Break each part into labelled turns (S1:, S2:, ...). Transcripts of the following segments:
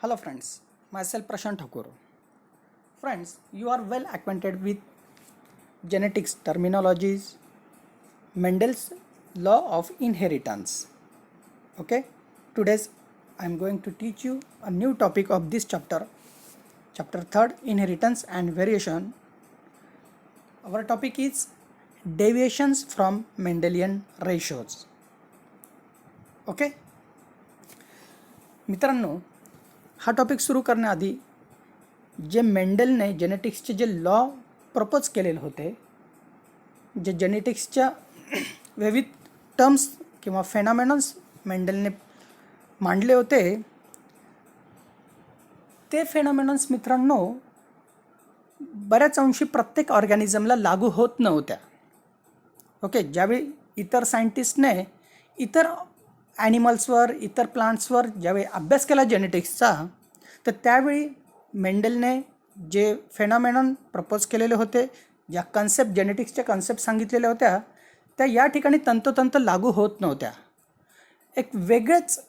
S1: Hello friends, myself Prashant Thakur. Friends, you are well acquainted with genetics terminologies, Mendel's law of inheritance. Okay, today's I am going to teach you a new topic of this chapter, chapter 3rd, inheritance and variation. Our topic is deviations from Mendelian ratios. Okay, मित्रांनो, हा topic सुरू करण्याआधी जे मेंडेलने जेनेटिक्सचे जे law propose केलेले होते, जे जेनेटिक्सच्या विविध terms किंवा फेनॉमेनॉन्स मेंडेलने मांडले होते, ते फेनॉमेनॉन्स मित्रांनो बऱ्याच अंशी प्रत्येक ऑर्गॅनिझमला लागू होत नव्हत्या. ओके, ज्यावेळी इतर सायंटिस्टने इतर ॲनिमल्सवर, इतर प्लांट्सवर ज्यावेळी अभ्यास केला जेनेटिक्सचा, तर त्यावेळी मेंडेलने जे फेनॉमेनॉन प्रपोज केलेले होते, ज्या कन्सेप्ट जेनेटिक्सच्या कन्सेप्ट सांगितलेल्या होत्या, त्या या ठिकाणी तंतोतंत लागू होत नव्हत्या. एक वेगळेच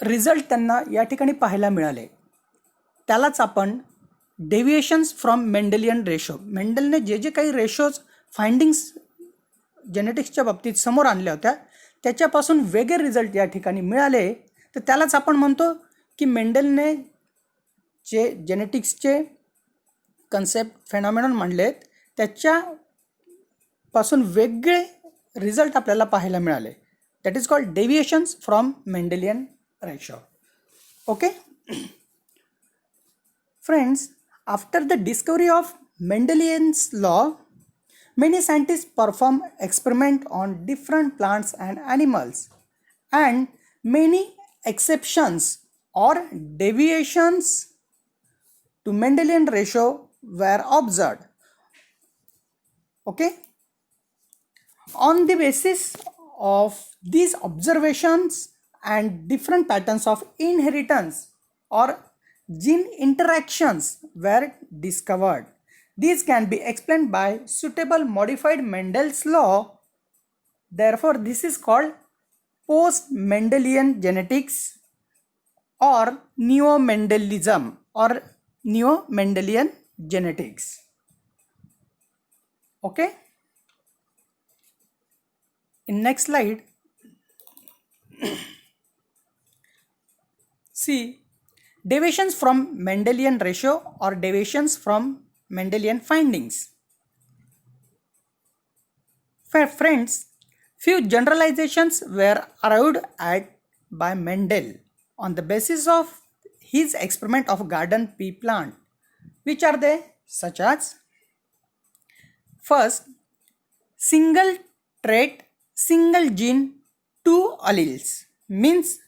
S1: रिझल्ट त्यांना या ठिकाणी पाहायला मिळाले. त्यालाच आपण डेव्हिएशन्स फ्रॉम मेंडेलियन रेशो, मेंडेलने जे जे काही रेशोज फाइंडिंग्स जेनेटिक्सच्या बाबतीत समोर आणल्या होत्या, त्याच्यापासून वेगळे रिझल्ट या ठिकाणी मिळाले, तर त्यालाच आपण म्हणतो की मेंडेलने जे जेनेटिक्सचे कन्सेप्ट फेनॉमेनॉन मांडलेत, त्याच्यापासून वेगळे रिझल्ट आपल्याला पाहायला मिळाले. That is called deviations from Mendelian ratio. Okay friends, after the discovery of Mendelian's law, many scientists perform experiments on different plants and animals, and many exceptions or deviations to Mendelian ratio were observed. Okay, on the basis of these observations and different patterns of inheritance or gene interactions were discovered. These can be explained by suitable modified Mendel's law. Therefore, this is called post-Mendelian genetics or neo-Mendelism or neo-Mendelian genetics. Okay. In next slide, see deviations from Mendelian ratio or deviations from Mendelian findings. Friends, few generalizations were arrived at by Mendel on the basis of his experiment of garden pea plant. Which are they? Such as, first, single trait, single gene, two alleles, means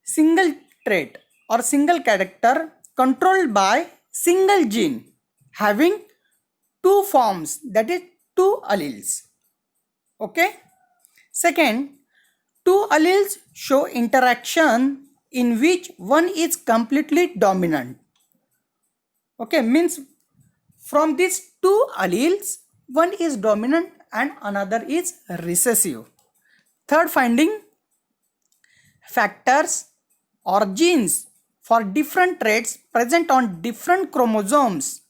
S1: single trait or single character controlled by single gene having two forms, that is two alleles. Okay. Second, two alleles show interaction in which one is completely dominant. Okay, means from these two alleles, one is dominant and another is recessive. Third finding, factors or genes for different traits present on different chromosomes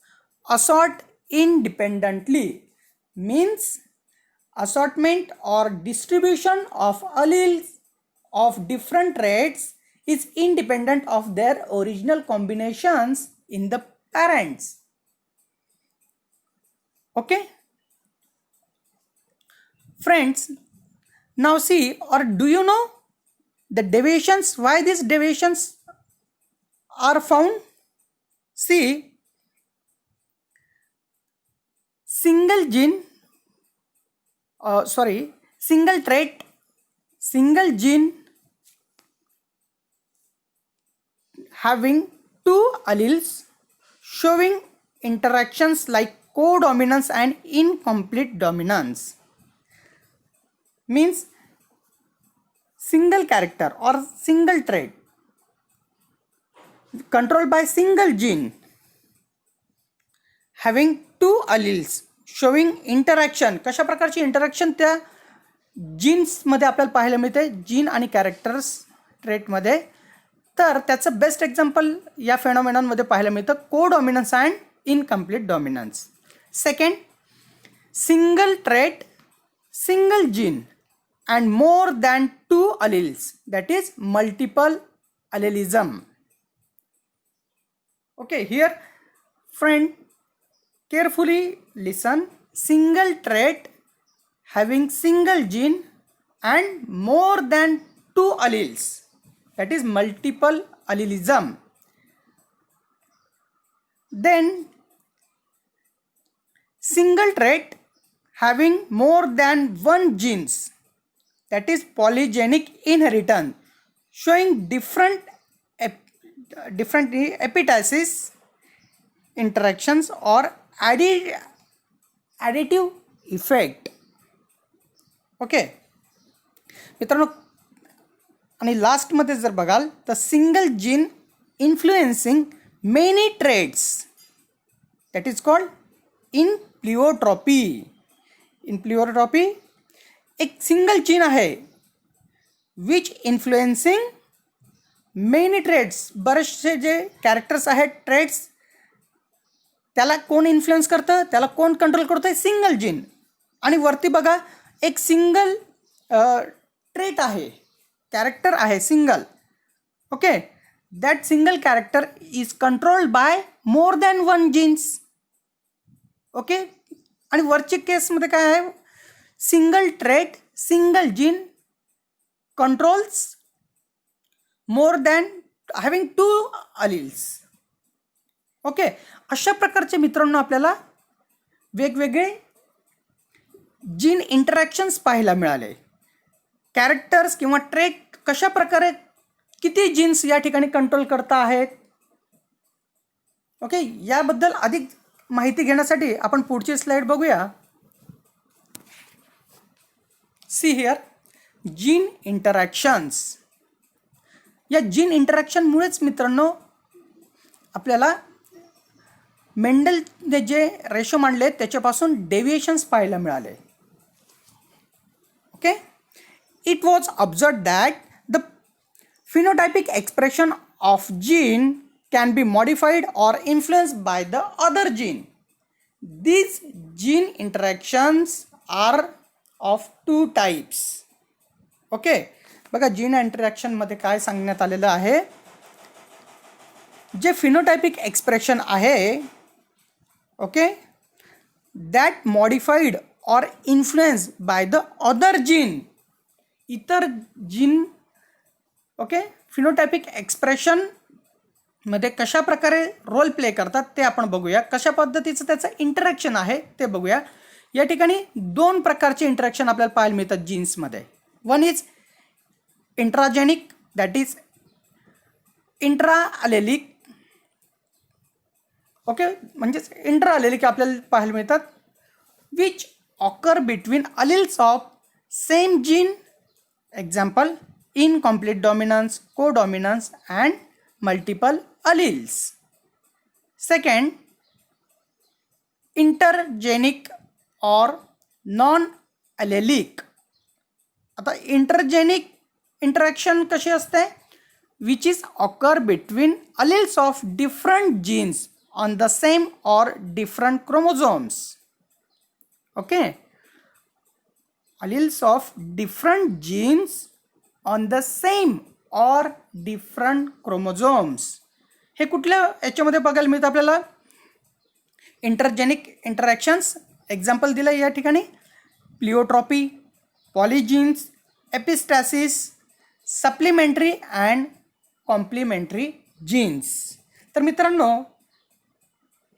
S1: assort independently, means assortment or distribution of alleles of different traits is independent of their original combinations in the parents. Okay friends, now see, or do you know the deviations, why these deviations are found? See, single trait, single gene having two alleles showing interactions like codominance and incomplete dominance, means single character or single trait controlled by single gene having two alleles showing interaction. कशा प्रकारची interaction त्या जीन्समध्ये आपल्याला पाहायला मिळते, gene आणि characters ट्रेटमध्ये तर त्याचं best example या फेनॉमेनॉनमध्ये पाहायला मिळतं codominance and incomplete dominance. Second, single trait, single gene and more than 2 alleles, that is multiple allelism. Okay, here friend, carefully listen. Single trait having single gene and more than 2 alleles, that is multiple allelism. Then single trait having more than 1 genes, that is polygenic inheritance, showing different epitasis interactions or additive effect. Okay मित्रांनो, आणि लास्टमध्ये जर बघाल तर single gene influencing many traits, that is called pleiotropy. Pleiotropy एक single gene आहे विच influencing many trades, बरेचसे जे characters आहेत, ट्रेड्स, त्याला कोण इन्फ्लुएन्स करतं, त्याला कोण कंट्रोल करतं, सिंगल जीन. आणि वरती बघा एक सिंगल ट्रेट आहे, कॅरेक्टर आहे single. Okay, that single character is controlled by more than 1 genes. Okay, आणि वरच्या केसमध्ये काय आहे, single trait, single gene controls more than having 2 alleles. Okay, अशा प्रकारचे मित्रांनो आपल्याला वेगवेगळे जीन इंटरॅक्शन्स पाहायला मिळाले. कॅरेक्टर्स किंवा ट्रेट कशा प्रकारे किती जीन्स या ठिकाणी कंट्रोल करता आहेत. ओके, याबद्दल अधिक माहिती घेण्यासाठी आपण पुढची स्लाइड बघूया. See here, gene interactions. या जीन इंटरॅक्शनमुळेच मित्रांनो आपल्याला मेंडलने जे रेशो मांडले त्याच्यापासून डेव्हिएशन्स पाहायला मिळाले. Okay, it was observed that the phenotypic expression of gene can be modified or influenced by the other gene. These gene interactions are of 2 types. Okay, बघा gene इंटरॅक्शनमध्ये काय सांगण्यात आलेलं आहे, जे फिनोटायपिक एक्सप्रेशन आहे, okay, that modified or influence by the other gene. इतर gene okay phenotypic expression मध्ये कशा प्रकारे रोल प्ले करतात ते आपण बघूया. कशा पद्धतीचं त्याचं इंटरॅक्शन आहे ते बघूया. या ठिकाणी 2 प्रकारचे इंटरॅक्शन आपल्याला पाहायला मिळतात जीन्समध्ये. One is intragenic, that is intra allelic. Okay, म्हणजेच इंट्रा अलेलिक आपल्याला पाहायला मिळतात which occur between alleles of same gene. Example incomplete dominance, codominance and multiple alleles. Second, intergenic or non allelic. आता इंटरजेनिक इंटरॅक्शन कशी असते, which is occur between alleles of different genes on the same or different chromosomes. Okay, alleles of different genes on the same or different chromosomes. हे कुठल्या याच्यामध्ये बघायला मिळतं आपल्याला, intergenic interactions. Example दिलं या ठिकाणी प्लिओट्रॉपी, पॉलिजीन्स, एपिस्टॅसिस, सप्लिमेंटरी अँड कॉम्प्लिमेंटरी जीन्स. तर मित्रांनो,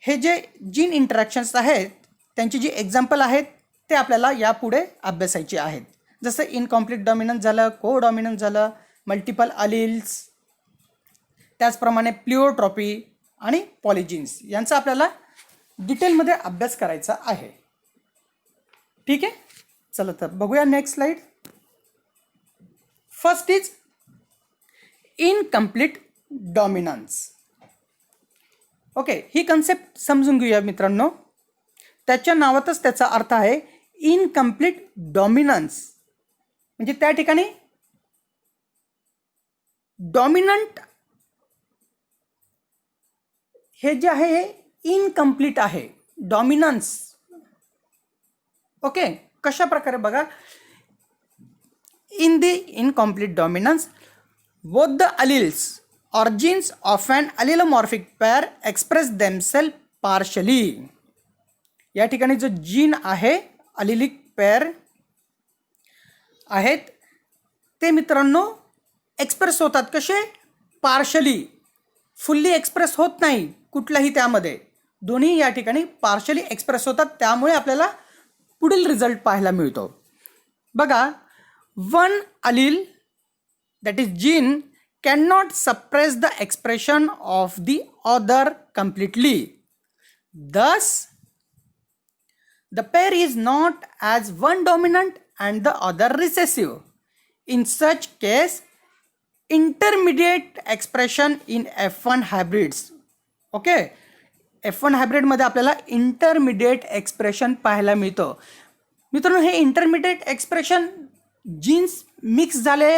S1: हे जे जीन इंटरॅक्शन्स आहेत त्यांची जी एक्झाम्पल आहेत ते आपल्याला यापुढे अभ्यासायचे आहेत. जसं इनकम्प्लीट डॉमिनन्स झालं, को डॉमिनन्स झालं, मल्टिपल अलिल्स, त्याचप्रमाणे प्लिओट्रॉपी आणि पॉलिजीन्स यांचा आपल्याला डिटेलमध्ये अभ्यास करायचा आहे. ठीक आहे, चला तर बघूया next slide. First is incomplete dominance. Okay, he concept समजून घेऊया मित्रांनो. त्याच्या नावातच त्याचा अर्थ आहे इनकम्प्लीट डॉमिनन्स. म्हणजे त्या ठिकाणी डॉमिनंट हे जे आहे हे इनकम्प्लीट आहे, डॉमिनन्स. ओके, कशा प्रकारे बघा, in the incomplete dominance both the alleles or genes of an allelomorphic pair express themselves partially. या ठिकाणी जो जीन आहे, अलिलिक पेअर आहेत ते मित्रांनो एक्सप्रेस होतात. कसे? पार्शली. फुल्ली एक्सप्रेस होत नाही कुठल्याही त्यामध्ये, दोन्ही या ठिकाणी पार्शली एक्सप्रेस होतात. त्यामुळे आपल्याला पुढील रिझल्ट पाहायला मिळतो. बघा, one Aleel, that is gene, cannot suppress the expression of the other completely. Thus, the pair is not as one dominant and the other recessive. In such case, intermediate expression in F1 hybrids. Okay, F1 hybrid मध्ये आपल्याला intermediate expression पाहायला मिळतं. मित्रांनो, हे intermediate expression jeans mix झाले,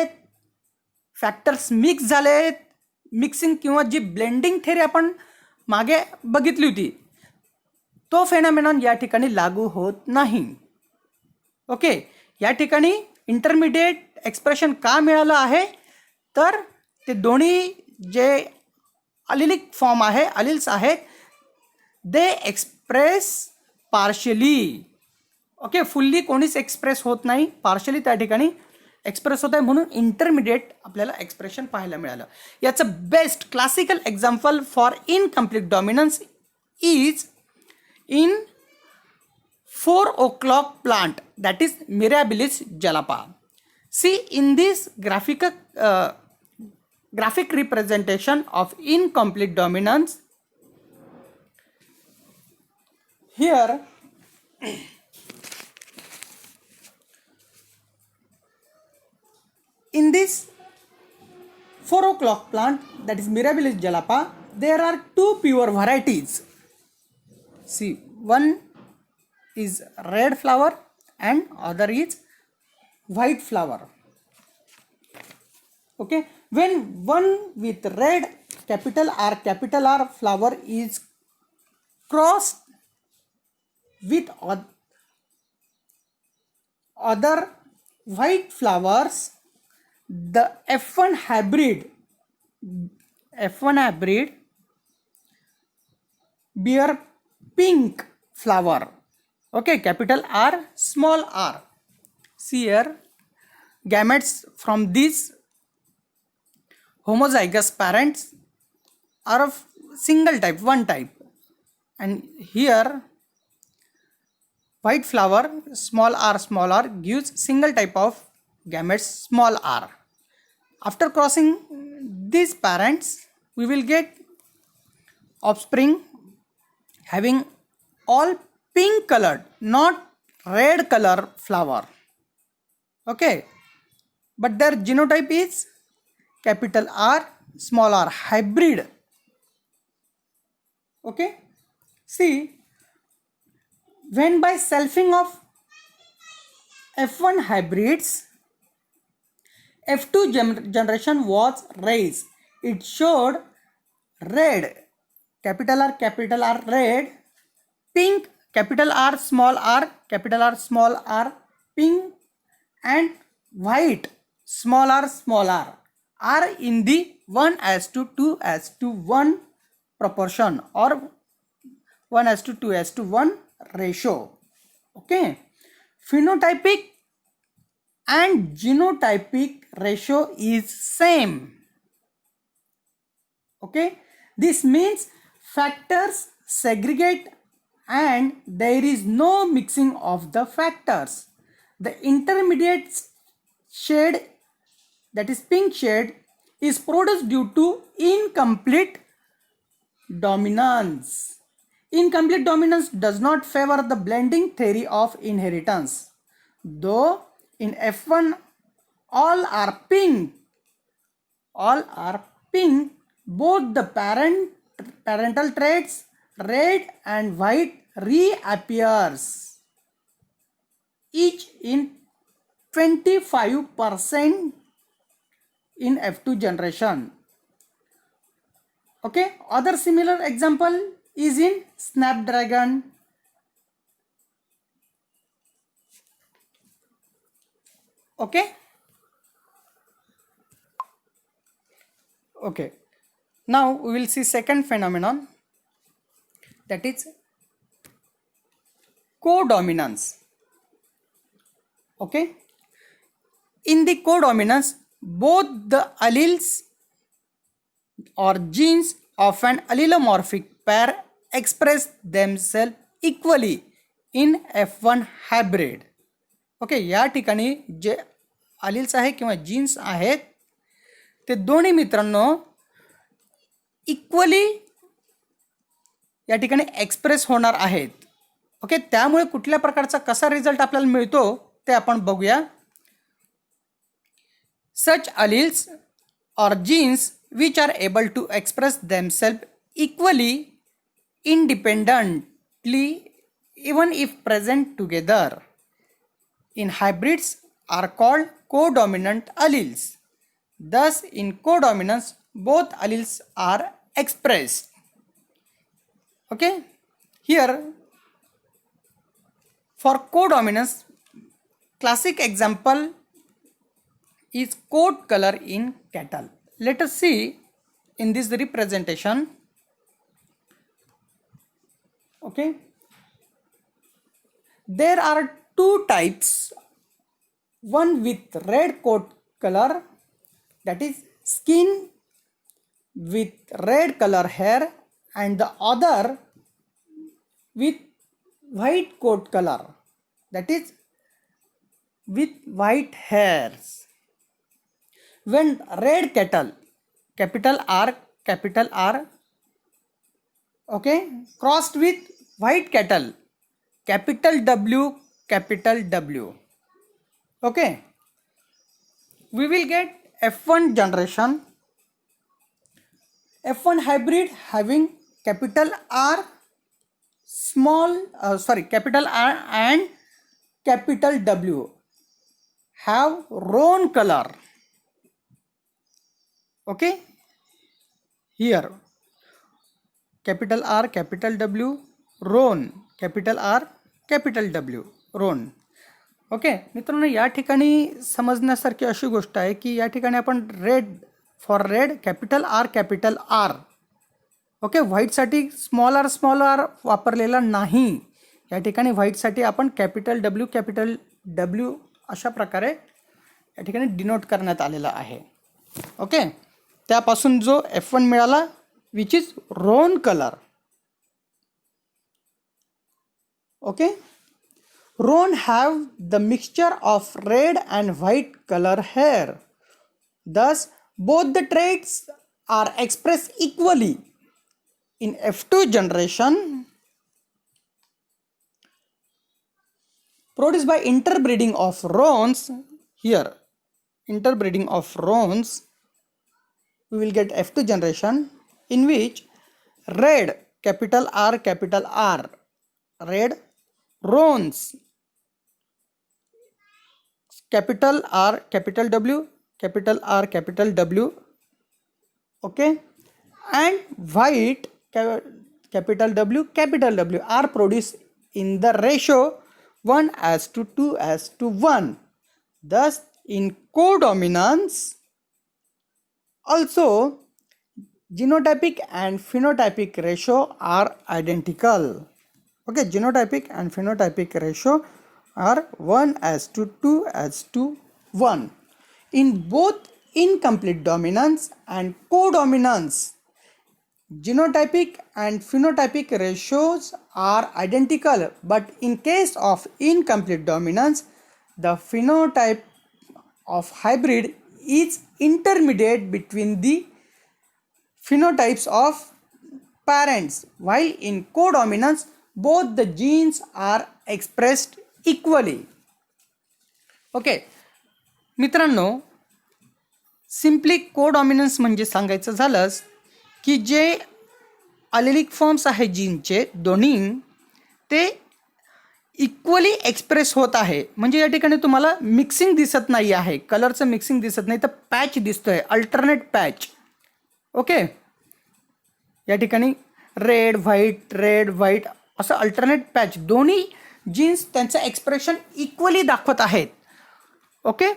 S1: factors mix झाले, mixing किंवा जी blending theory आपण मागे बघितली होती, तो फेनॉमेनॉन या ठिकाणी लागू होत नाही. ओके, या ठिकाणी इंटरमिडिएट एक्सप्रेशन का मिळालं आहे, तर ते दोन्ही जे अलिलिक फॉर्म आहे, अलिल्स आहेत, दे एक्सप्रेस पार्शली. ओके, फुल्ली कोणीच एक्सप्रेस होत नाही, पार्शली त्या ठिकाणी एक्सप्रेस होत आहे, म्हणून इंटरमिडिएट आपल्याला एक्सप्रेशन पाहायला मिळालं. याचं best classical example for incomplete dominance is in 4 o'clock plant, that is Mirabilis jalapa. See, in this graphic representation of incomplete dominance, here in this 4 o'clock plant, that is Mirabilis jalapa, there are two pure varieties. See, one is red flower and other is white flower. Okay, when one with red capital R flower is crossed with other white flowers, the F1 hybrid bear pink flower. Okay, capital R, small r. See here, gametes from these homozygous parents are of single type, one type, and here white flower, small r gives single type of gametes, small r. After crossing these parents, we will get offspring having all pink colored, not red color flower. Okay, but their genotype is capital R, small r, hybrid. Okay, see, when by selfing of F1 hybrids, F2 generation was raised, it showed red, capital R red, pink, capital R, small r, pink, and white, small r, are in the 1:2:1 proportion or 1:2:1 ratio. Okay, phenotypic and genotypic ratio is same. Okay, this means factors segregate and there is no mixing of the factors. The intermediate shade, that is pink shade, is produced due to incomplete dominance. Incomplete dominance does not favor the blending theory of inheritance. Though in F1 all are pink, both the parental traits red and white reappears, each in 25% in F2 generation. Okay, other similar example is in Snapdragon. Okay. Okay. Now we will see second phenomenon, that is codominance. Okay. In the codominance, both the alleles or genes of an allelomorphic pair express themselves equally in F1 hybrid. Okay, या ठिकाणी जे alleles आहे किंवा jeans आहेत ते दोन्ही मित्रांनो equally या ठिकाणी एक्सप्रेस होणार आहेत. ओके, त्यामुळे कुठल्या प्रकारचा कसा रिझल्ट आपल्याला मिळतो ते आपण बघूया. सच alleles or genes which are able to express themselves equally independently even if present together in hybrids are called codominant alleles. Thus in codominance both alleles are expressed. Okay, here for codominance classic example is coat color in cattle. Let us see in this representation. Okay, there are two types, one with red coat color, that is skin with red color hair, and the other with white coat color, that is with white hairs. When red cattle, capital R, okay, crossed with white cattle, capital W, okay, we will get F1 generation, F1 hybrid having capital R, capital R and capital W have roan color. Okay, here capital R, capital W, roan, capital R, capital W, roan. Okay मित्रांनो, या ठिकाणी समजण्यासारखी अशी गोष्ट आहे की या ठिकाणी आपण red for red capital R, okay, व्हाईटसाठी स्मॉलर वापरलेला नाही. या ठिकाणी व्हाईटसाठी आपण कॅपिटल डब्ल्यू अशा प्रकारे या ठिकाणी डिनोट करण्यात आलेला आहे. ओके, त्यापासून जो F1 मिळाला which is roan colour. Okay, roan have the mixture of red and white color hair. Thus both the traits are expressed equally. In F2 generation produced by interbreeding of roans, here interbreeding of roans, we will get F2 generation in which red capital R, red roans, capital R, capital W, okay, and white capital W are produced in the ratio 1:2:1. Thus in codominance also genotypic and phenotypic ratio are identical. Okay, genotypic and phenotypic ratio are 1:2:1. In both incomplete dominance and codominance, genotypic and phenotypic ratios are identical, but in case of incomplete dominance, the phenotype of hybrid is intermediate between the phenotypes of parents, while in codominance both the genes are expressed equally. Okay मित्रांनो, simply कोडॉमिनन्स म्हणजे सांगायचं झालंच की जे अलेलिक forms आहे जीनचे दोन्ही ते equally express होत आहे. म्हणजे या ठिकाणी तुम्हाला मिक्सिंग दिसत नाही आहे, कलरचं मिक्सिंग दिसत नाही, तर पॅच दिसतोय, अल्टरनेट पॅच. ओके, या ठिकाणी रेड व्हाईट असं अल्टरनेट पॅच दोन्ही जीन्स त्यांचं एक्सप्रेशन इक्वली दाखवत आहेत. ओके,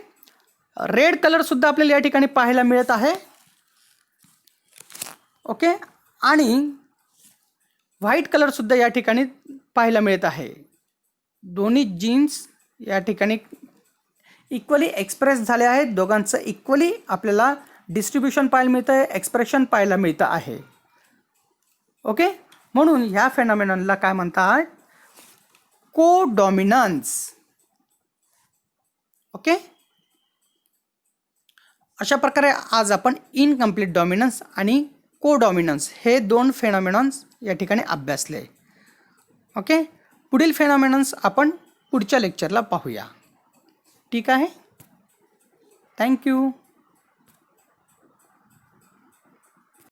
S1: रेड कलरसुद्धा आपल्याला या ठिकाणी पाहायला मिळत आहे. ओके, आणि व्हाईट कलरसुद्धा या ठिकाणी पाहायला मिळत आहे. दोन्ही जीन्स या ठिकाणी इक्वली एक्सप्रेस झाले आहेत. दोघांचं इक्वली आपल्याला डिस्ट्रीब्युशन पाहायला मिळतं आहे, एक्सप्रेशन पाहायला मिळतं आहे. ओके, म्हणून ह्या फेनॉमेनॉनला काय म्हणतात? कोडॉमिनन्स. ओके, अशा प्रकारे आज आपण इनकम्प्लीट डॉमिनन्स आणि कोडॉमिनन्स हे दोन फेनॉमेनॉन्स या ठिकाणी अभ्यासले. ओके, पुढील फेनॉमेनन्स आपण पुढच्या लेक्चरला पाहूया. ठीक आहे, थँक्यू.